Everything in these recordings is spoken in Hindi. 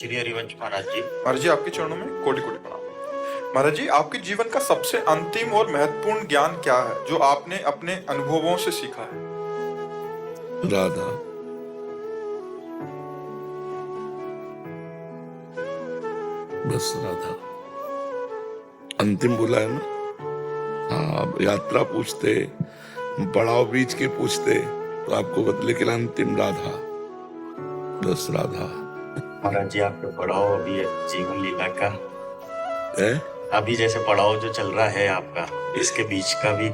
श्री हरिवंश महाराज जी। महाराज जी आपके चरणों में कोटि कोटि प्रणाम। महाराज जी आपके जीवन का सबसे अंतिम और महत्वपूर्ण ज्ञान क्या है जो आपने अपने अनुभवों से सीखा है? राधा, बस राधा अंतिम बोला है ना। हाँ, आप यात्रा पूछते, पड़ाव बीच के पूछते तो आपको बदले के अंतिम राधा, बस राधा महाराज जी आपका पड़ाव अभी है जीवन लीला का है। अभी जैसे पड़ाव जो चल रहा है आपका, इसके बीच का भी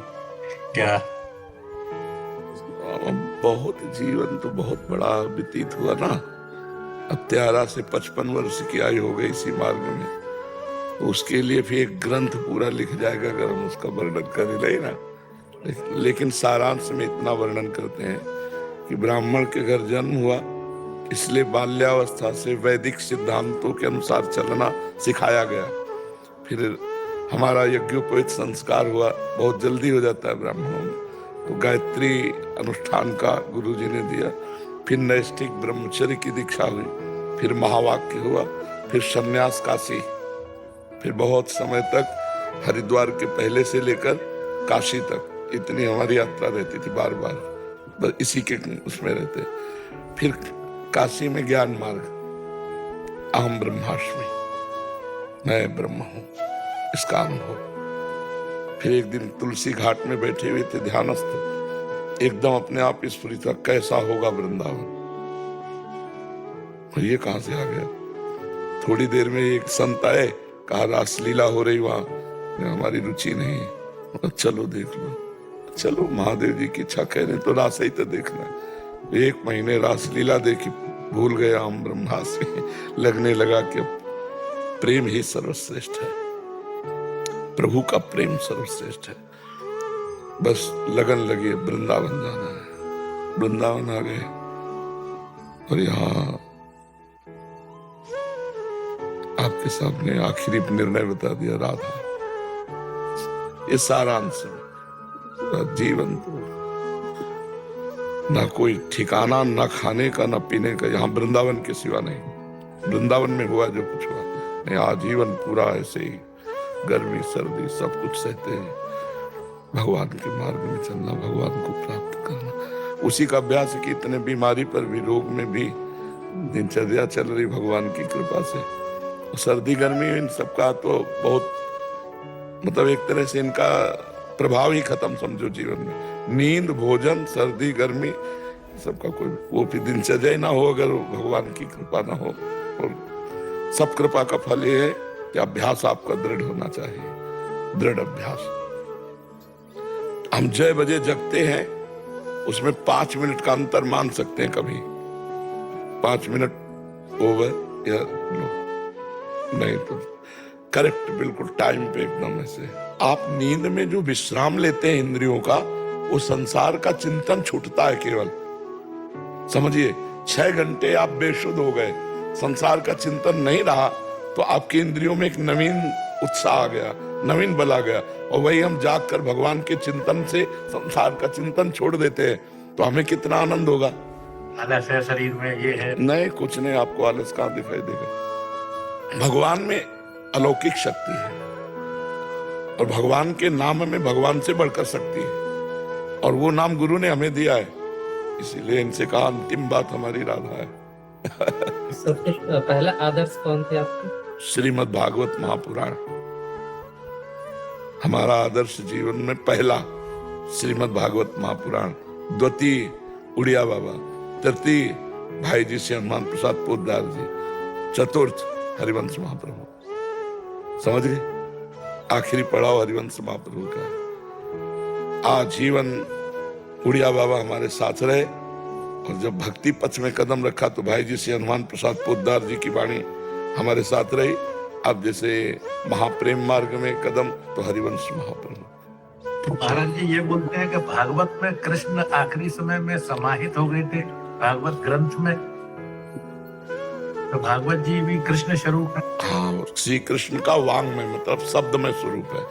क्या? बहुत जीवन तो बहुत बड़ा व्यतीत हुआ ना। अब 13 से 55 वर्ष की आयु हो गई इसी मार्ग में, तो उसके लिए भी एक ग्रंथ पूरा लिख जाएगा अगर हम उसका वर्णन करें, नहीं ना। लेकिन सारांश में इतना वर्णन करते हैं कि ब्राह्मण के घर जन्म हुआ, इसलिए बाल्यावस्था से वैदिक सिद्धांतों के अनुसार चलना सिखाया गया। फिर हमारा यज्ञोपवीत संस्कार हुआ, बहुत जल्दी हो जाता है ब्राह्मणों में, तो गायत्री अनुष्ठान का गुरुजी ने दिया। फिर नैष्ठिक ब्रह्मचर्य की दीक्षा हुई, फिर महावाक्य हुआ, फिर सन्यास काशी, फिर बहुत समय तक हरिद्वार के पहले से लेकर काशी तक इतनी हमारी यात्रा रहती थी, बार बार बस इसी के उसमें रहते। फिर काशी में ज्ञान मार्ग, अहम ब्रह्मास्मि, मैं ब्रह्म हूं, इसका अनुभव। फिर एक दिन तुलसी घाट में बैठे हुए थे ध्यानस्थ, एकदम अपने आप स्फुरित हुआ, कैसा होगा वृंदावन। ये कहां से आ गया? थोड़ी देर में एक संत आए, कहा रासलीला हो रही वहां, हमारी रुचि नहीं है, चलो देख लो। चलो, महादेव जी की इच्छा कह रहे तो रास ही तो देखना। 1 महीने रासलीला देखी, भूल गया हम ब्रह्मास्मि। लगने लगा कि प्रेम ही सर्वश्रेष्ठ है, प्रभु का प्रेम सर्वश्रेष्ठ है। बस लगन लगी, वृंदावन जाना है। वृंदावन आ गए और यहाँ आपके सामने आखिरी निर्णय बता दिया, राधा। ये सारांश है। जीवन तो ना कोई ठिकाना, ना खाने का, ना पीने का, यहाँ वृंदावन के सिवा नहीं। वृंदावन में हुआ जो कुछ हुआ, नहीं आजीवन पूरा ऐसे ही गर्मी सर्दी सब कुछ सहते हैं। भगवान के मार्ग में चलना, भगवान को प्राप्त करना, उसी का अभ्यास है कि इतने बीमारी पर भी, रोग में भी दिनचर्या चल रही भगवान की कृपा से। सर्दी गर्मी इन सबका तो बहुत, मतलब एक तरह से इनका प्रभाव ही खत्म समझो जीवन में। नींद, भोजन, सर्दी गर्मी सबका कोई वो भी दिनचर्या ही ना हो अगर भगवान की कृपा ना हो। और सब कृपा का फल ये है कि अभ्यास आपका दृढ़ होना चाहिए, दृढ़ अभ्यास। हम 6 बजे जगते हैं, उसमें 5 मिनट का अंतर मान सकते हैं कभी, 5 मिनट ओवर या लो, नहीं तो करेक्ट बिल्कुल टाइम पे एकदम ऐसे। आप नींद में जो विश्राम लेते हैं इंद्रियों का, वो संसार का चिंतन छूटता है केवल, समझिए। 6 घंटे आप बेशुद्ध हो गए, संसार का चिंतन नहीं रहा, तो आपकी इंद्रियों में एक नवीन उत्साह आ गया, नवीन बल आ गया। और वही हम जागकर भगवान के चिंतन से संसार का चिंतन छोड़ देते हैं, तो हमें कितना आनंद होगा। आलस है शरीर में, ये है नहीं, कुछ नहीं, आपको आलस कहां दिखाई देगा। भगवान में अलौकिक शक्ति है, और भगवान के नाम में भगवान से बढ़कर शक्ति है, और वो नाम गुरु ने हमें दिया है। इसीलिए इनसे कहा अंतिम बात हमारी राधा है। सबसे पहला आदर्श कौन थे आपका? श्रीमद् भागवत महापुराण हमारा आदर्श जीवन में पहला, श्रीमद् भागवत महापुराण। द्वितीय उड़िया बाबा, तृतीय भाई जी से हनुमान प्रसाद पोद्दार जी, चतुर्थ हरिवंश महाप्रभु। समझ गए? आखिरी पड़ाव हरिवंश महाप्रभु का। आजीवन उड़िया बाबा हमारे साथ रहे, और जब भक्ति पथ में कदम रखा तो भाई जी से हनुमान प्रसाद पोद्दार जी की वाणी हमारे साथ रही। अब जैसे महाप्रेम मार्ग में कदम, तो हरिवंश महाप्रभु। महाराज जी ये बोलते हैं कि भागवत में कृष्ण आखिरी समय में समाहित हो गए थे, भागवत ग्रंथ में, तो भागवत जी भी कृष्ण स्वरूप है। हाँ, श्री कृष्ण का वांग में मतलब शब्द में स्वरूप है।